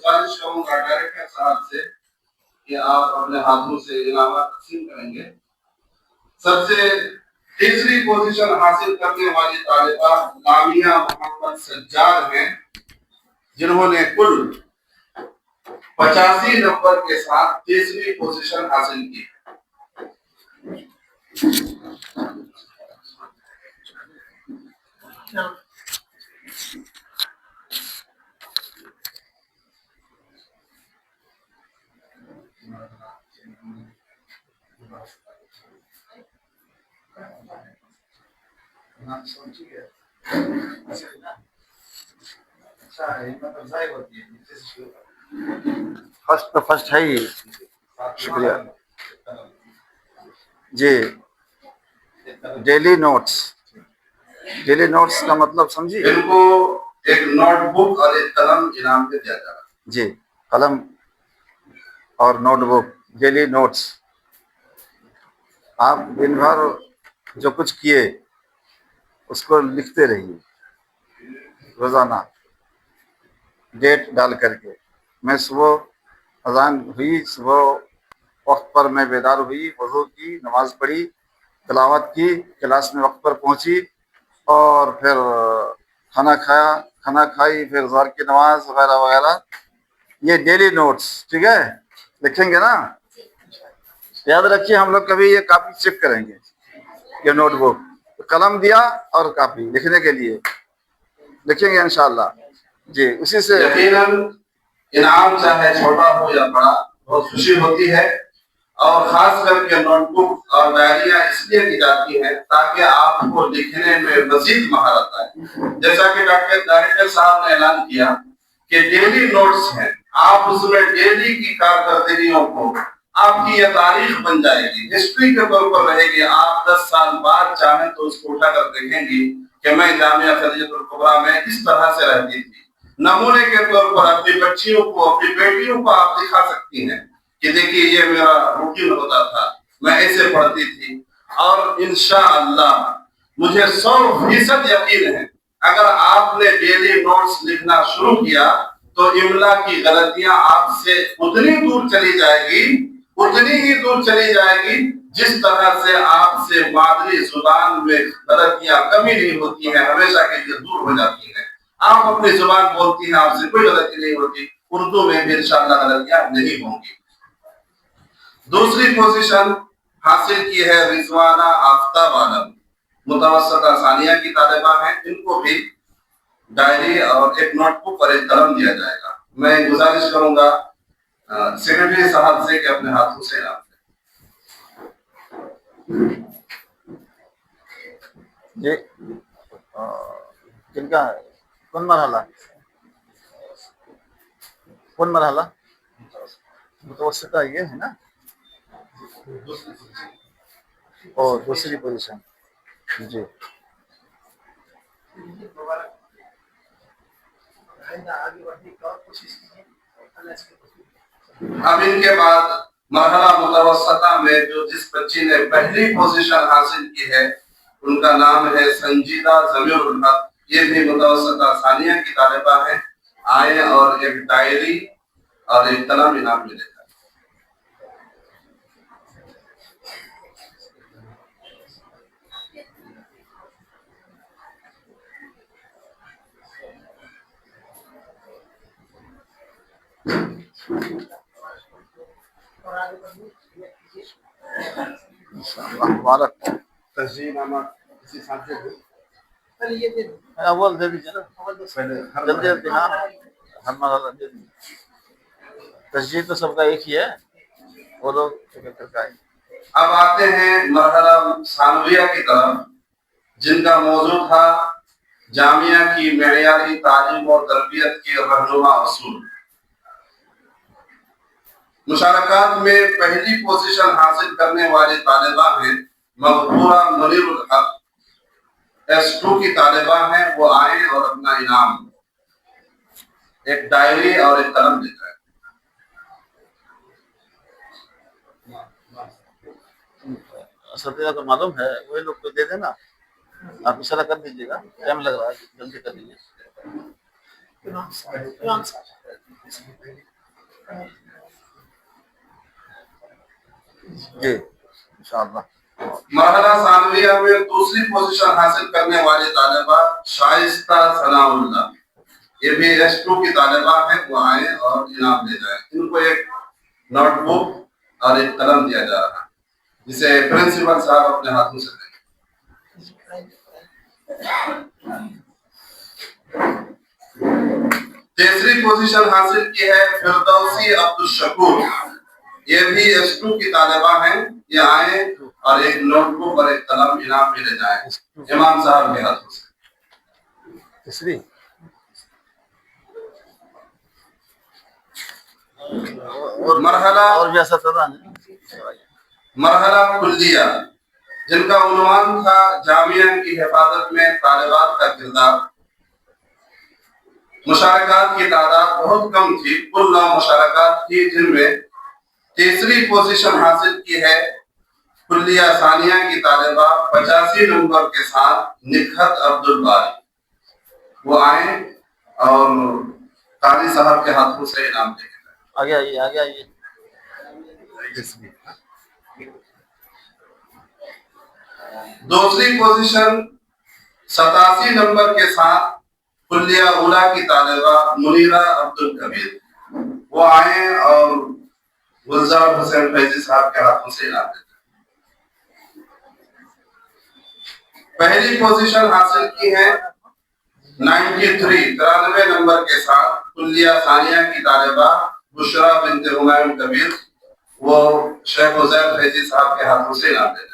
गुजारिश करूंगा डायरेक्टर साहब से कि आप अपने हाथों से इनाम तकसीम करेंगे। सबसे तीसरी पोजीशन हासिल करने वाली तालिबा लामिया मोहम्मद सज्जाद हैं, जिन्होंने कुल 85 नंबर के साथ तीसरी पोजीशन हासिल की। फर्स्ट तो फर्स्ट है ही। शुक्रिया जी। डेली नोट्स, डेली नोट्स का मतलब समझिए। इनको एक नोटबुक और एक कलम इनाम में दिया जा रहा है। जी, कलम और नोटबुक, डेली नोट्स। आप दिन भर जो कुछ किए उसको लिखते रहिए रोजाना, डेट डाल करके। मैं सुबह अजान हुई, सुबह वक्त पर मैं बेदार हुई, वज़ू की, नमाज पढ़ी, तिलावत की, क्लास में वक्त पर पहुंची और फिर खाना खाया, खाना खाई, फिर ज़हर की नमाज वगैरह वगैरह। ये डेली नोट्स, ठीक है, लिखेंगे ना। याद रखिए, हम लोग कभी ये कॉपी चेक करेंगे, ये नोटबुक, तो कलम दिया और कॉपी लिखने के लिए लिखेंगे इंशाल्लाह जी। उसी से यकीनन इनाम चाहे छोटा हो या बड़ा, बहुत खुशी होती है। और खास करके नोटबुक और डायरिया इसलिए दी जाती है ताकि आपको लिखने में मजीद महारत आए। जैसा कि डायरेक्टर साहब ने ऐलान किया कि डेली नोट्स हैं, आप उसमें डेली की कारकर्दगियों को, आपकी यह तारीख बन जाएगी, हिस्ट्री के तौर पर रहेगी। आप 10 साल बाद चाहें तो उसको उठाकर देखेंगी कि मैं जामिया खदीजतुल कुबरा में इस तरह से रहती थी। नमूने के तौर पर अपनी बच्चियों को, अपनी बेटियों को आप दिखा सकती हैं कि देखिए ये मेरा रूटीन होता था, मैं ऐसे पढ़ती थी। और इंशाअल्लाह मुझे 100% यकीन है, अगर आपने डेली नोट्स लिखना शुरू किया तो इमला की गलतियां आपसे उतनी दूर चली जाएगी, उतनी ही दूर चली जाएगी जिस तरह से आपसे मादरी जुबान में गलतियां कमी नहीं होती हैं, हमेशा के लिए दूर हो जाती हैं। आप अपनी जुबान बोलती हैं, आपसे कोई गलती नहीं होती, उर्दू में भी इंशाअल्लाह गलतियां नहीं होंगी। दूसरी पोजीशन हासिल की है रिजवाना आफ्ताब आलम, मुतवस्सिता सानिया की तालिबा हैं। इनको भी डायरी और एक नोटबुक और एक कलम दिया जाएगा। मैं गुजारिश करूंगा सेक्रेटरी साहब से कि अपने हाथों से आप ये किनका है? कौन मरहला, कौन मरहला? मुतवस्सिता ये है ना, और दूसरी पोजीशन जी। अब इनके बाद मरहला मुतवस्सिता में जो जिस बच्ची ने पहली पोजीशन हासिल की है उनका नाम है संजीदा जमीरुल हक। ये भी मुतवस्सिता सानिया की तालिबा है। आए और एक डायरी और एक कलम इनाम मिलेगा। मुबारक। तस्जीलनामा किसी साथ से अव्वल दे दीजिए ना, जल्दी जल्दी। हाँ, हर मरहला दे दीजिए। तस्जील तो सबका एक ही है, वो लोग का है। अब आते हैं मरहला सानविया की तरफ, जिनका मौजू था जामिया की मेयारी तालीम और तरबियत के रहनुमा उसूल। मुशारकात में पहली पोजीशन हासिल करने वाले तालिबा हैं मकबूरा मुनीरुल हक, S2 की तालिबा हैं। वो आए और अपना इनाम एक डायरी और एक कलम देता है। असतिया को मालूम है, वही लोग को दे देना। आप इशारा कर दीजिएगा, टाइम लग रहा है, जल्दी कर दीजिए। امام صاحب جی انشاءاللہ. مرحلہ ثانویہ میں دوسری پوزیشن حاصل کرنے والی طالبہ شائستہ ثناء اللہ، یہ بھی S2 کی طالبہ ہیں، وہ آئیں اور انعام لے جائیں. ان کو ایک نوٹ بک اور ایک قلم دیا جا رہا ہے جسے پرنسپل صاحب اپنے ہاتھوں سے دیں. تیسری پوزیشن حاصل کی ہے فردوسی عبدالشکور، یہ بھی S2 کی طالبہ ہیں، یہ آئیں اور ایک نوٹ بک اور ایک قلم انعام میں لے جائیں امام صاحب کے ہاتھوں سے. تیسری مرحلہ اور بھی اساتذہ ہیں. مرحلہ کلیہ، جن کا عنوان تھا جامعہ کی حفاظت میں طالبات کا کردار. مشارکات کی تعداد بہت کم تھی، کل 9 مشارکات تھی، جن میں تیسری پوزیشن حاصل کی ہے کلیہ ثانیہ کی طالبہ 85 نمبر کے ساتھ نکھت عبد الباری. وہ آئیں اور قاضی صاحب کے ہاتھوں سے انعام دے گئے. آگے آئیے آگے آئیے. دوسری پوزیشن 87 نمبر کے ساتھ کلیہ اولا کی طالبہ منیرہ عبد الکبیر، وہ آئیں اور گلزار حسین فیضی صاحب کے ہاتھوں سے انعام دے گئے. پہلی پوزیشن حاصل کی ہے 93 نمبر کے ساتھ کلیہ ثانیہ کی طالبہ بشرا بنت ہمایون کبیر، وہ شیخ عزیر فیضی صاحب کے ہاتھوں سے انعام دے جائیں.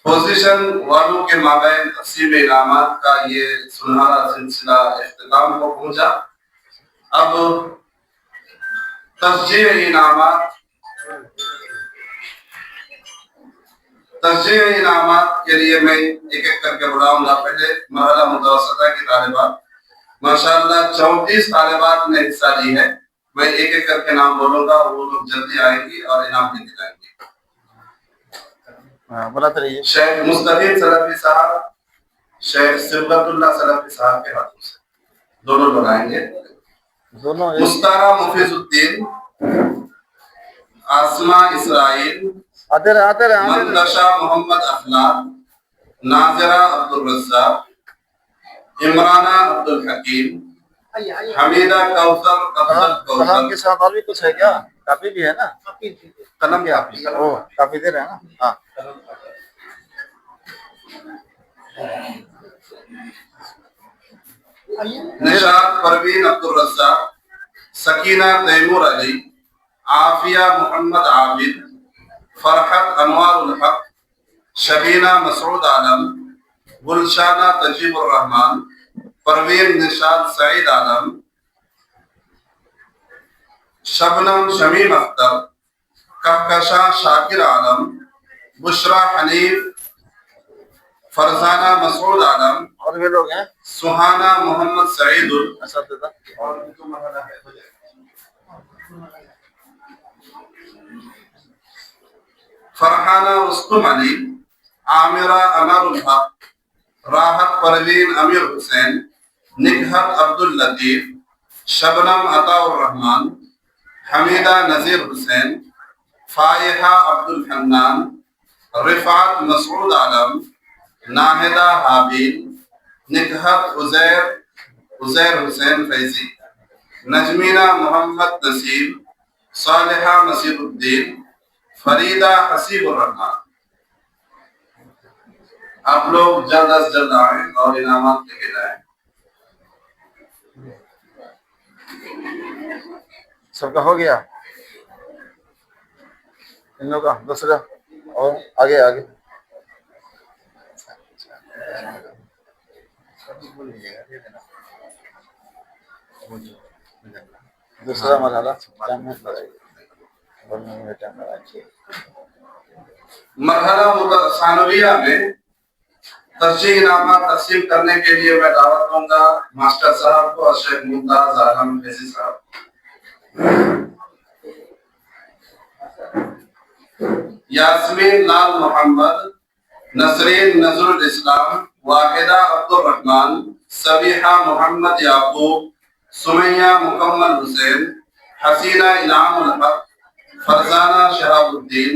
پوزیشن والوں کے مابین تقسیم انعامات کا یہ سنہرا سلسلہ اختتام کو پہنچا. اب تشجیع انعامات کے لیے میں ایک ایک کر کے بلاؤں گا. پہلے مرحلہ متوسطہ کی طالبات، ماشاءاللہ 34 طالبات نے حصہ لی ہے. میں ایک ایک کر کے نام بولوں گا، وہ لوگ جلدی آئیں گی اور انعام لے کے جائیں گے. بلاتے رہیے. شیخ مستقیم سلفی صاحب، شیخ صبغت اللہ سلفی صاحب کے ہاتھوں سے دونوں لوگ آئیں گے. دونوں مستارہ مفیظ الدین، آسمہ اسرائیل، آتے رہے. منتشا محمد اخلاق، ناظرہ عبد الرزاق، عمرانہ عبد الحکیم، حمیدہ کوثر افضل قلم کوثر. کے ساتھ اور بھی کچھ ہے کیا؟ کاپی بھی ہے نا؟ قلم کاپی. وہ کاپی دے رہے ہیں نا؟ ہاں. نشاط پروین عبد الرزاق، سکینہ تیمور علی، عافیہ محمد عابد، فرحت انوار الحق، شبینہ مسعود عالم، گلشانہ تجیب الرحمان، پروین نشاط سعید عالم، شبنم شمیم اختر، کہکشاں شاکر عالم، بشرا حنیف، فرزانہ مسعود عالم، اور بھی لوگ ہیں سہانہ محمد سعید اساتذہ. فرحانہ رستم علی، عامرہ انار الحق، راحت پروین امیر حسین، نکہت عبد اللطیف، شبنم عطا الرحمان، حمیدہ نذیر حسین، فائحہ عبد الحنان، رفعت مسعود عالم، ناہدہ حابیل، نکہت عزیر حسین فیضی، نجمینہ محمد نسیم، صالحہ نصیر الدین، فریدہ حسیب الرحمان. آپ لوگ جلد از جلد آئیں اور انعامات لے کے جائیں. سب کا ہو گیا؟ ان لوگوں کا دوسرا اور آگے آگے. دوسرا مرحلہ مرحلہ ثانویہ میں ترجیح انعامات تقسیم کرنے کے لیے میں دعوت دوں گا ماسٹر صاحب کو اور شیخ ممتاز عالم فیضی صاحب. یاسمین لال محمد، नसरीन नजरुल इस्लाम, वाहिदा अब्दुल रहमान, सबीहा मोहम्मद याकूब, सुमैया मुकम्मल हुसैन, हसीना इनामुल हक, फरजाना शहाबुद्दीन,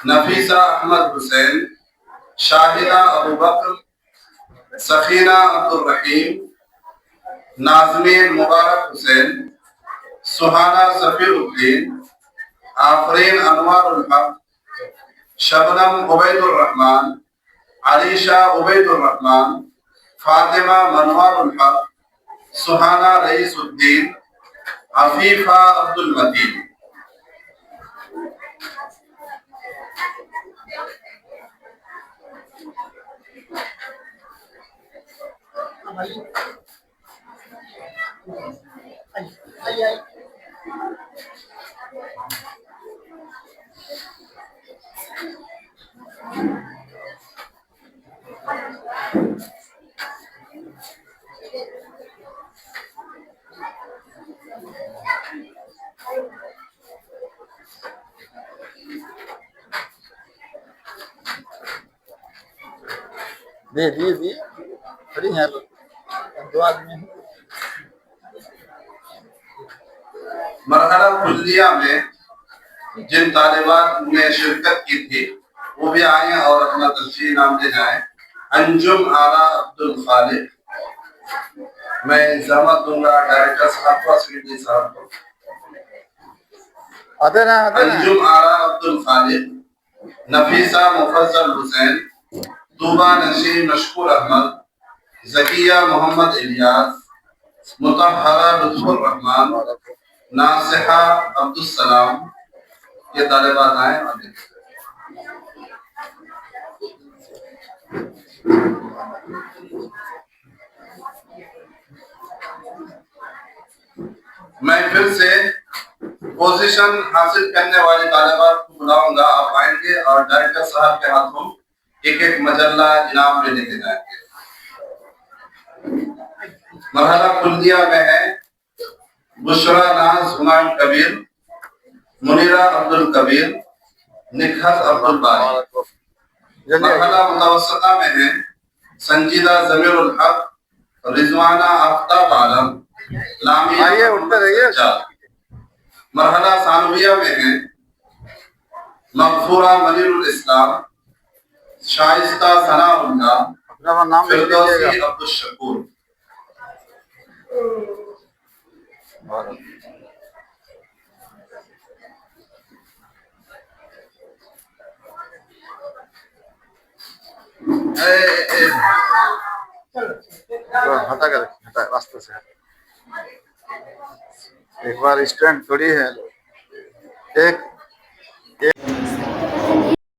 नफीसा अहमद हुसैन, शाहिदा अबू बकर, सखीना अब्दुल रहीम, नाज़मीन मुबारक हुसैन, सुहाना सफीरुद्दीन, आफरीन अनवारुल हक, शबनम उबैदुर रहमान, आलिशा उबैदुर रहमान, फातिमा मनवारुल हक, सुहाना रईसुद्दीन, अफीफा अब्दुल मतीन। दिए फ्री हैं लोग, 2 आदमी हैं। मरहला कुल्लिया में जिन तालिबात ने शिरकत की थी वो भी आए और अपना तस्वीर नाम ले जाए। अंजुम आरा अब्दुल खालिक, मैं जहमत दूंगा डायरेक्टर साहब को, सेक्रेटरी साहब को। आते ना अंजुम आरा अब्दुल खालिक, नफीसा मुफज्जल हुसैन, तूबा नशीर मशकूर अहमद, जकिया मोहम्मद इलियास, मुतहरा लुत्फुर रहमान, नासिहा अब्दुल सलाम, ये तालिबात आए और मैं फिर से पोजीशन हासिल करने वाले तालिबात को बुलाऊंगा। आप आएंगे और डायरेक्टर साहब के हाथों एक एक मजल्ला इनाम में लेके जाएंगे। मरहला कुल्लिया में है बुशरा नाज हुमायूं कबीर, मुनीरा अब्दुल कबीर, निखत अब्दुल बारी। मरहला मुतवस्सिता में है संजीदा जमीरुल हक, रिजवाना आफ्ताब आलम, लामिया उठते रहिए। मरहला सानविया में है मगफूरा मनीरुल इस्लाम, शाइस्ता सनाउल्लाह, अपना नाम लिख फिरदौसी लीजिएगा। अब्दुल शकूर। हटा कर हटा रास्ते से। एक बार स्टैंड थोड़ी है, एक